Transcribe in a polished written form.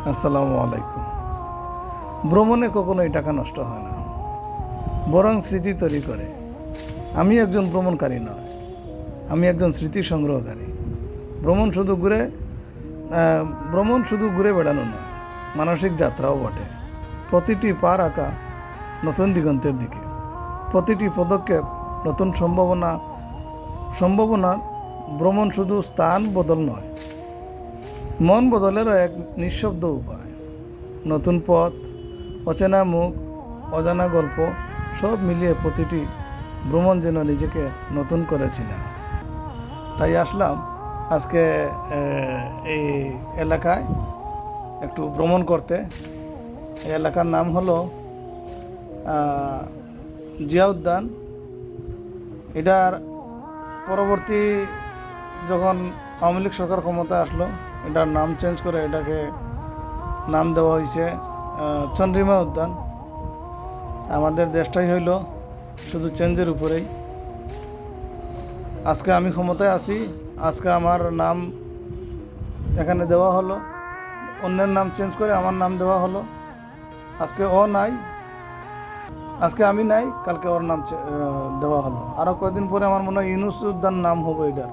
আসসালামু আলাইকুম। ভ্রমণে কখনোই টাকা নষ্ট হয় না, বরং স্মৃতি তৈরি করে। আমি একজন ভ্রমণকারী নয়, আমি একজন স্মৃতি সংগ্রহকারী। ভ্রমণ শুধু ঘুরে ভ্রমণ শুধু ঘুরে বেড়ানো নয়, মানসিক যাত্রাও বটে। প্রতিটি পা রাখা নতুন দিগন্তের দিকে, প্রতিটি পদক্ষেপ নতুন সম্ভাবনার। ভ্রমণ শুধু স্থান বদল নয়, মন বদলেরও এক নিঃশব্দ উপায়। নতুন পথ, অচেনা মুখ, অজানা গল্প, সব মিলিয়ে প্রতিটি ভ্রমণ যেন নিজেকে নতুন করেছিল। তাই আসলাম আজকে এই এলাকায় একটু ভ্রমণ করতে। এই এলাকার নাম হলো জিয়া উদ্যান। এটার পরবর্তী যখন আওয়ামী লীগ সরকার ক্ষমতায় আসলো, এটার নাম চেঞ্জ করে এটাকে নাম দেওয়া হয়েছে চন্দ্রিমা উদ্যান। আমাদের দেশটাই হইল শুধু চেঞ্জের উপরেই। আজকে আমি ক্ষমতায় আছি, আজকে আমার নাম এখানে দেওয়া হলো, অন্যের নাম চেঞ্জ করে আমার নাম দেওয়া হলো। আজকে ও নাই, আজকে আমি নাই, কালকে ওর নাম দেওয়া হলো। আরও কয়েকদিন পরে আমার মনে হয় ইউনুস উদ্যান নাম হবে এটার।